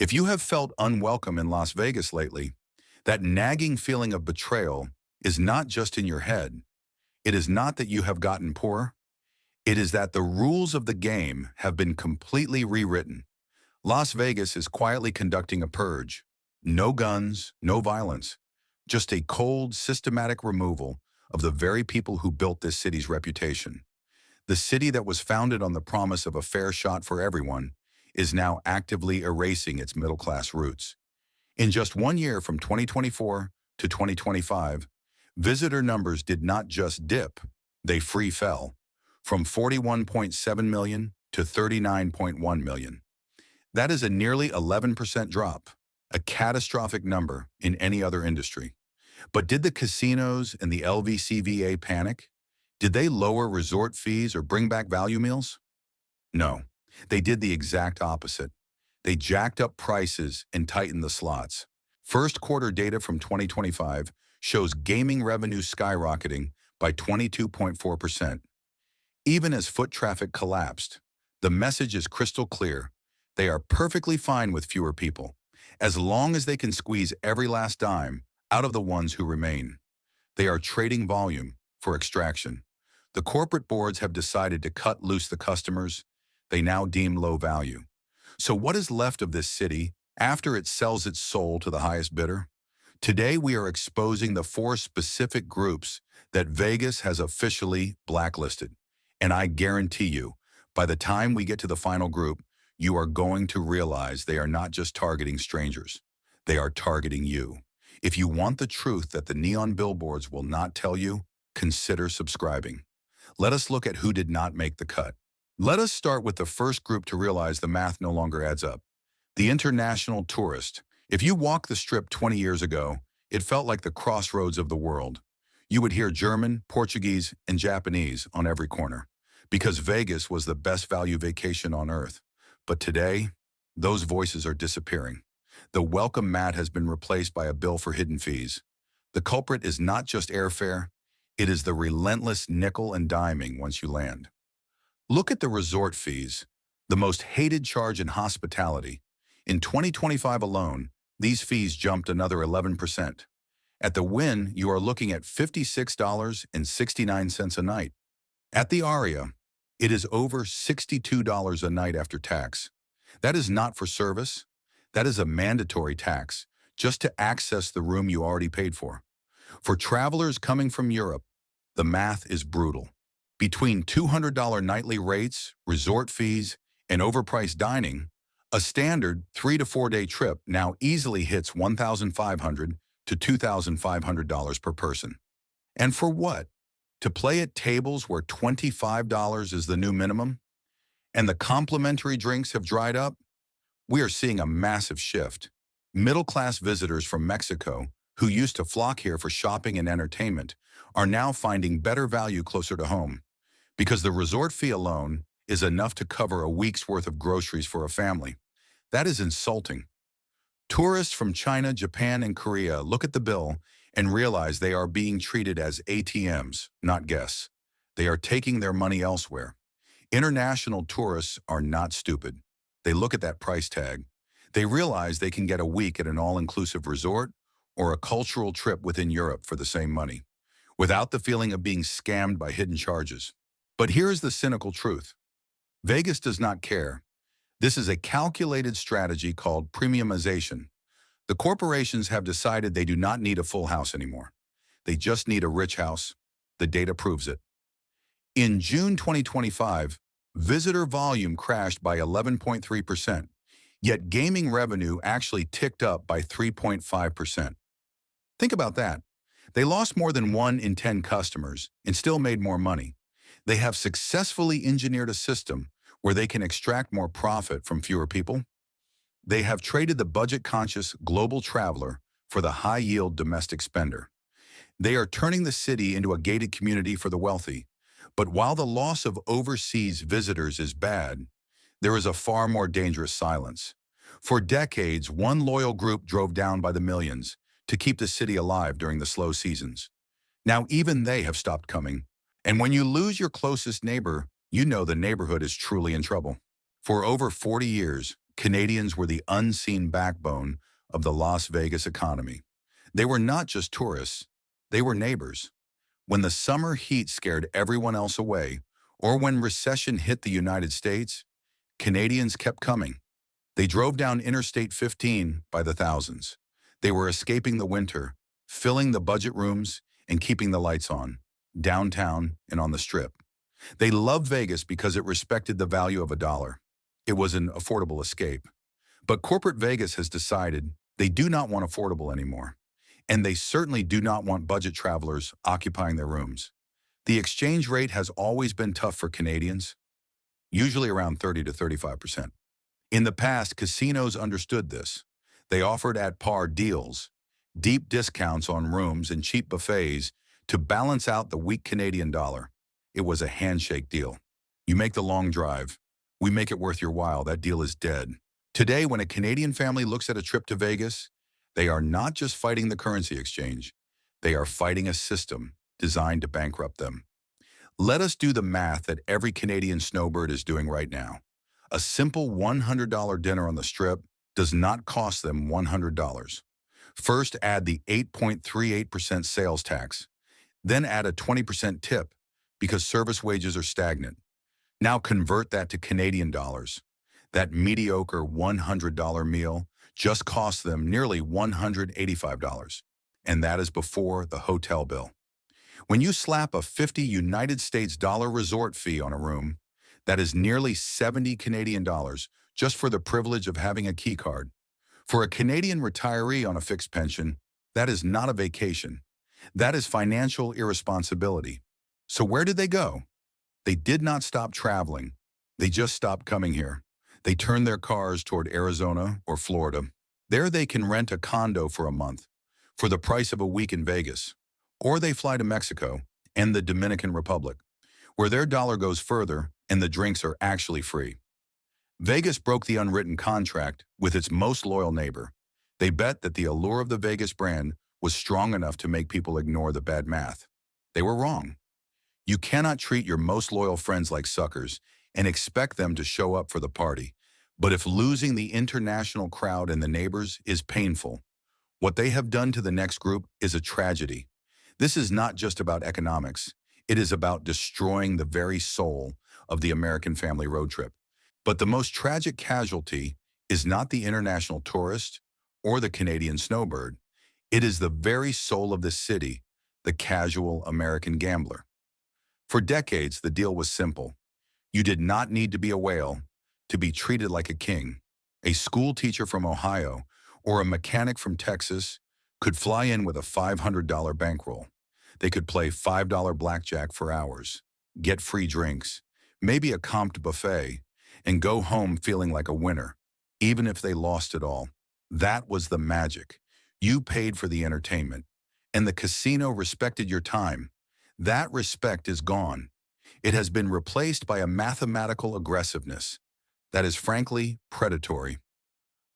If you have felt unwelcome in Las Vegas lately, that nagging feeling of betrayal is not just in your head. It is not that you have gotten poor. It is that the rules of the game have been completely rewritten. Las Vegas is quietly conducting a purge. No guns, no violence, just a cold, systematic removal of the very people who built this city's reputation. The city that was founded on the promise of a fair shot for everyone is now actively erasing its middle-class roots. In just 1 year from 2024 to 2025, visitor numbers did not just dip, they free fell, from 41.7 million to 39.1 million. That is a nearly 11% drop, a catastrophic number in any other industry. But did the casinos and the LVCVA panic? Did they lower resort fees or bring back value meals? No, they did the exact opposite. They jacked up prices and tightened the slots. First quarter data from 2025 shows gaming revenue skyrocketing by 22.4%. Even as foot traffic collapsed, the message is crystal clear. They are perfectly fine with fewer people, as long as they can squeeze every last dime out of the ones who remain. They are trading volume for extraction. The corporate boards have decided to cut loose the customers they now deem low value. So what is left of this city after it sells its soul to the highest bidder? Today we are exposing the four specific groups that Vegas has officially blacklisted. And I guarantee you, by the time we get to the final group, you are going to realize they are not just targeting strangers. They are targeting you. If you want the truth that the neon billboards will not tell you, consider subscribing. Let us look at who did not make the cut. Let us start with the first group to realize the math no longer adds up. The international tourist. If you walked the Strip 20 years ago, it felt like the crossroads of the world. You would hear German, Portuguese, and Japanese on every corner, because Vegas was the best value vacation on earth. But today, those voices are disappearing. The welcome mat has been replaced by a bill for hidden fees. The culprit is not just airfare, it is the relentless nickel and diming once you land. Look at the resort fees, the most hated charge in hospitality. In 2025 alone, these fees jumped another 11%. At the Wynn, you are looking at $56.69 a night. At the Aria, it is over $62 a night after tax. That is not for service. That is a mandatory tax, just to access the room you already paid for. For travelers coming from Europe, the math is brutal. Between $200 nightly rates, resort fees, and overpriced dining, a standard 3 to 4 day trip now easily hits $1,500 to $2,500 per person. And for what? To play at tables where $25 is the new minimum? And the complimentary drinks have dried up? We are seeing a massive shift. Middle-class visitors from Mexico, who used to flock here for shopping and entertainment, are now finding better value closer to home, because the resort fee alone is enough to cover a week's worth of groceries for a family. That is insulting. Tourists from China, Japan, and Korea look at the bill and realize they are being treated as ATMs, not guests. They are taking their money elsewhere. International tourists are not stupid. They look at that price tag. They realize they can get a week at an all-inclusive resort or a cultural trip within Europe for the same money, without the feeling of being scammed by hidden charges. But here is the cynical truth. Vegas does not care. This is a calculated strategy called premiumization. The corporations have decided they do not need a full house anymore. They just need a rich house. The data proves it. In June 2025, visitor volume crashed by 11.3%, yet gaming revenue actually ticked up by 3.5%. Think about that. They lost more than 1 in 10 customers and still made more money. They have successfully engineered a system where they can extract more profit from fewer people. They have traded the budget-conscious global traveler for the high-yield domestic spender. They are turning the city into a gated community for the wealthy. But while the loss of overseas visitors is bad, there is a far more dangerous silence. For decades, one loyal group drove down by the millions to keep the city alive during the slow seasons. Now even they have stopped coming. And when you lose your closest neighbor, you know the neighborhood is truly in trouble. For over 40 years, Canadians were the unseen backbone of the Las Vegas economy. They were not just tourists, they were neighbors. When the summer heat scared everyone else away, or when recession hit the United States, Canadians kept coming. They drove down Interstate 15 by the thousands. They were escaping the winter, filling the budget rooms, and keeping the lights on, downtown and on the Strip. They loved Vegas because it respected the value of a dollar. It was an affordable escape. But corporate Vegas has decided they do not want affordable anymore. And they certainly do not want budget travelers occupying their rooms. The exchange rate has always been tough for Canadians, usually around 30 to 35%. In the past, casinos understood this. They offered at par deals, deep discounts on rooms and cheap buffets to balance out the weak Canadian dollar. It was a handshake deal. You make the long drive. We make it worth your while. That deal is dead. Today, when a Canadian family looks at a trip to Vegas, they are not just fighting the currency exchange. They are fighting a system designed to bankrupt them. Let us do the math that every Canadian snowbird is doing right now. A simple $100 dinner on the Strip does not cost them $100. First, add the 8.38% sales tax. Then add a 20% tip because service wages are stagnant. Now convert that to Canadian dollars. That mediocre $100 meal just costs them nearly $185. And that is before the hotel bill. When you slap a 50 United States dollar resort fee on a room, that is nearly 70 Canadian dollars just for the privilege of having a key card. For a Canadian retiree on a fixed pension, that is not a vacation. That is financial irresponsibility. So where did they go? They did not stop traveling. They just stopped coming here. They turned their cars toward Arizona or Florida. There they can rent a condo for a month for the price of a week in Vegas. Or they fly to Mexico and the Dominican Republic, where their dollar goes further and the drinks are actually free. Vegas broke the unwritten contract with its most loyal neighbor. They bet that the allure of the Vegas brand was strong enough to make people ignore the bad math. They were wrong. You cannot treat your most loyal friends like suckers and expect them to show up for the party. But if losing the international crowd and the neighbors is painful, what they have done to the next group is a tragedy. This is not just about economics. It is about destroying the very soul of the American family road trip. But the most tragic casualty is not the international tourist or the Canadian snowbird. It is the very soul of the city, the casual American gambler. For decades, the deal was simple. You did not need to be a whale to be treated like a king. A school teacher from Ohio or a mechanic from Texas could fly in with a $500 bankroll. They could play $5 blackjack for hours, get free drinks, maybe a comped buffet, and go home feeling like a winner, even if they lost it all. That was the magic. You paid for the entertainment, and the casino respected your time. That respect is gone. It has been replaced by a mathematical aggressiveness that is frankly predatory.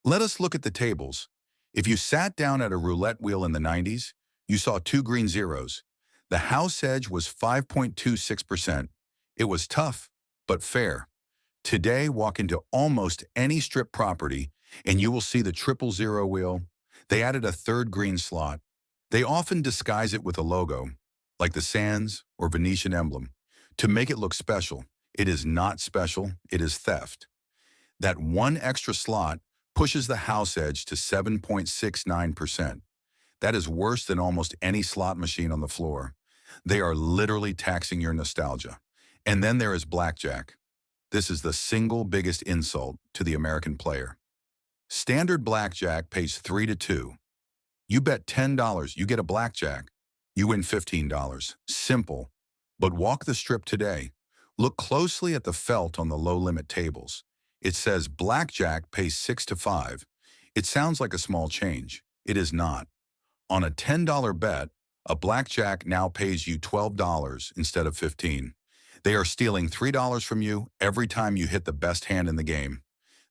Let us look at the tables. If you sat down at a roulette wheel in the 90s, you saw two green zeros. The house edge was 5.26%. It was tough, but fair. Today, walk into almost any Strip property, and you will see the 000 wheel. They added a third green slot. They often disguise it with a logo, like the Sands or Venetian emblem, to make it look special. It is not special, it is theft. That one extra slot pushes the house edge to 7.69%. That is worse than almost any slot machine on the floor. They are literally taxing your nostalgia. And then there is Blackjack. This is the single biggest insult to the American player. Standard Blackjack pays 3 to 2. You bet $10, you get a Blackjack. You win $15. Simple. But walk the Strip today. Look closely at the felt on the low-limit tables. It says Blackjack pays 6 to 5. It sounds like a small change. It is not. On a $10 bet, a Blackjack now pays you $12 instead of $15. They are stealing $3 from you every time you hit the best hand in the game.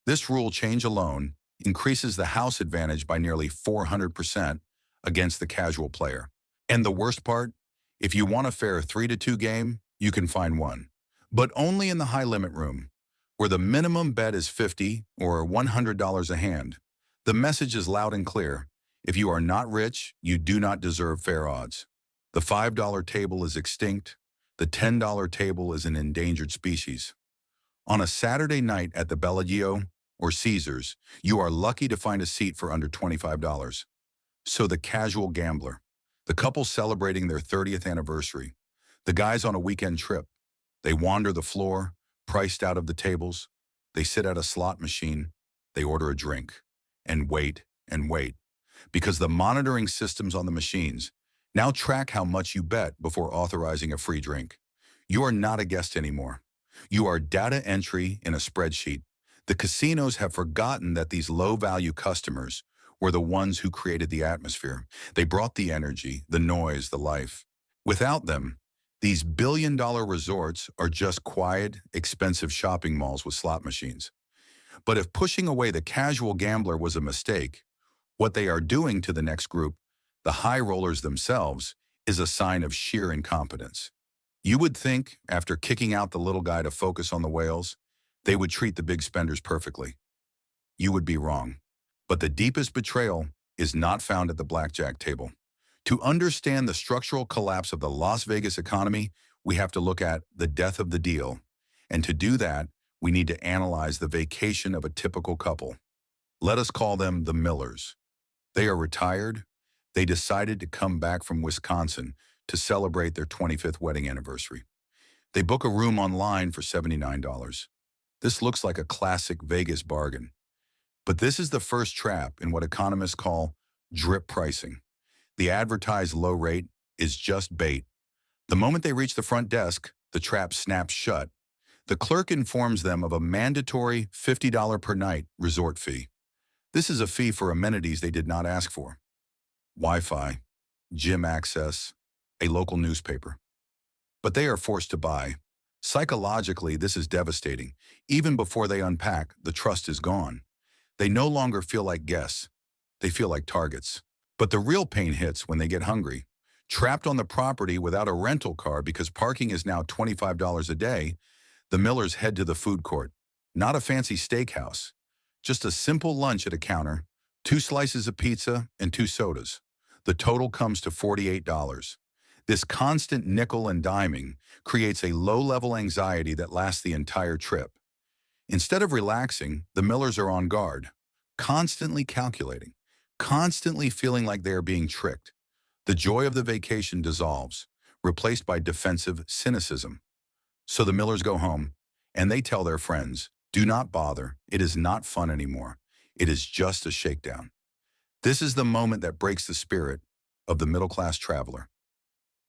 This rule change alone increases the house advantage by nearly 400% against the casual player. And the worst part, if you want a fair 3 to 2 game, you can find one. But only in the high-limit room. where the minimum bet is $50 or $100 a hand. The message is loud and clear. If you are not rich, you do not deserve fair odds. The $5 table is extinct. The $10 table is an endangered species. On a Saturday night at the Bellagio or Caesars, you are lucky to find a seat for under $25. So the casual gambler, the couple celebrating their 30th anniversary, the guys on a weekend trip, they wander the floor, priced out of the tables. They sit at a slot machine, they order a drink, and wait, because the monitoring systems on the machines now track how much you bet before authorizing a free drink. You are not a guest anymore. You are data entry in a spreadsheet. The casinos have forgotten that these low-value customers were the ones who created the atmosphere. They brought the energy, the noise, the life. Without them, these billion-dollar resorts are just quiet, expensive shopping malls with slot machines. But if pushing away the casual gambler was a mistake, what they are doing to the next group, the high rollers themselves, is a sign of sheer incompetence. You would think, after kicking out the little guy to focus on the whales, they would treat the big spenders perfectly. You would be wrong. But the deepest betrayal is not found at the blackjack table. To understand the structural collapse of the Las Vegas economy, we have to look at the death of the deal. And to do that, we need to analyze the vacation of a typical couple. Let us call them the Millers. They are retired. They decided to come back from Wisconsin to celebrate their 25th wedding anniversary. They book a room online for $79. This looks like a classic Vegas bargain. But this is the first trap in what economists call drip pricing. The advertised low rate is just bait. The moment they reach the front desk, the trap snaps shut. The clerk informs them of a mandatory $50 per night resort fee. This is a fee for amenities they did not ask for. Wi-Fi, gym access, a local newspaper. But they are forced to buy. Psychologically, this is devastating. Even before they unpack, the trust is gone. They no longer feel like guests. They feel like targets. But the real pain hits when they get hungry. Trapped on the property without a rental car because parking is now $25 a day, the Millers head to the food court. Not a fancy steakhouse. Just a simple lunch at a counter, 2 slices of pizza and 2 sodas. The total comes to $48. This constant nickel and diming creates a low-level anxiety that lasts the entire trip. Instead of relaxing, the Millers are on guard, constantly calculating, constantly feeling like they are being tricked. The joy of the vacation dissolves, replaced by defensive cynicism. So the Millers go home, and they tell their friends, "Do not bother, it is not fun anymore. It is just a shakedown." This is the moment that breaks the spirit of the middle-class traveler.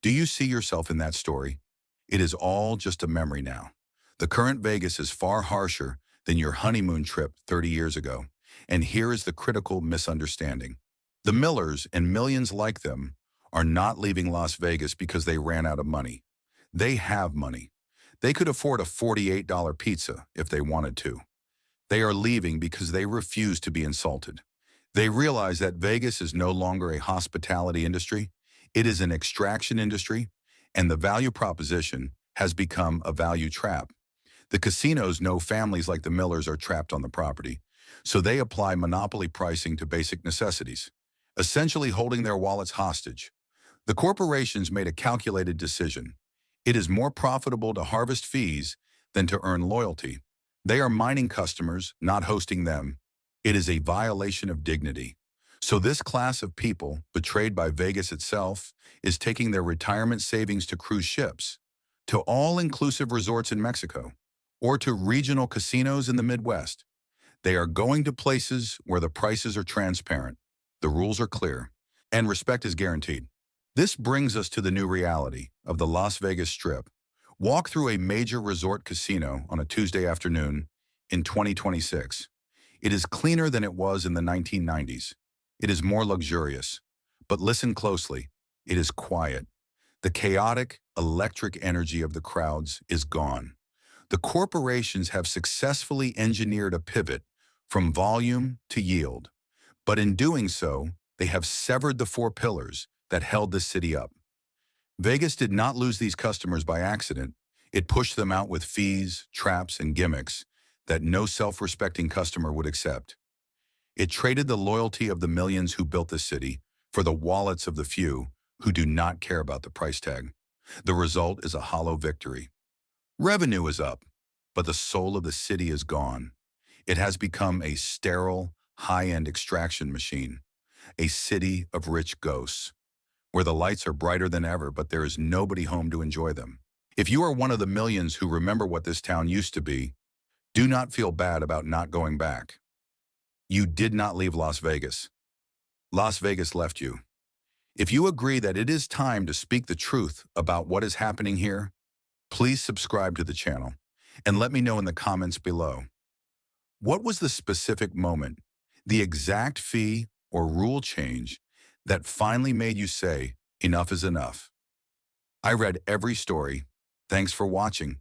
Do you see yourself in that story? It is all just a memory now. The current Vegas is far harsher than your honeymoon trip 30 years ago. And here is the critical misunderstanding. The Millers and millions like them are not leaving Las Vegas because they ran out of money. They have money. They could afford a $48 pizza if they wanted to. They are leaving because they refuse to be insulted. They realize that Vegas is no longer a hospitality industry. It is an extraction industry, and the value proposition has become a value trap. The casinos know families like the Millers are trapped on the property, so they apply monopoly pricing to basic necessities, essentially holding their wallets hostage. The corporations made a calculated decision. It is more profitable to harvest fees than to earn loyalty. They are mining customers, not hosting them. It is a violation of dignity. So this class of people, betrayed by Vegas itself, is taking their retirement savings to cruise ships, to all-inclusive resorts in Mexico, or to regional casinos in the Midwest. They are going to places where the prices are transparent, the rules are clear, and respect is guaranteed. This brings us to the new reality of the Las Vegas Strip. Walk through a major resort casino on a Tuesday afternoon in 2026. It is cleaner than it was in the 1990s. It is more luxurious. But listen closely. It is quiet. The chaotic, electric energy of the crowds is gone. The corporations have successfully engineered a pivot from volume to yield. But in doing so, they have severed the 4 pillars that held the city up. Vegas did not lose these customers by accident. It pushed them out with fees, traps, and gimmicks. that no self-respecting customer would accept. It traded the loyalty of the millions who built the city for the wallets of the few who do not care about the price tag. The result is a hollow victory. Revenue is up, but the soul of the city is gone. It has become a sterile, high-end extraction machine, a city of rich ghosts, where the lights are brighter than ever, but there is nobody home to enjoy them. If you are one of the millions who remember what this town used to be, do not feel bad about not going back. You did not leave Las Vegas. Las Vegas left you. If you agree that it is time to speak the truth about what is happening here, please subscribe to the channel and let me know in the comments below. What was the specific moment, the exact fee or rule change that finally made you say, enough is enough? I read every story. Thanks for watching.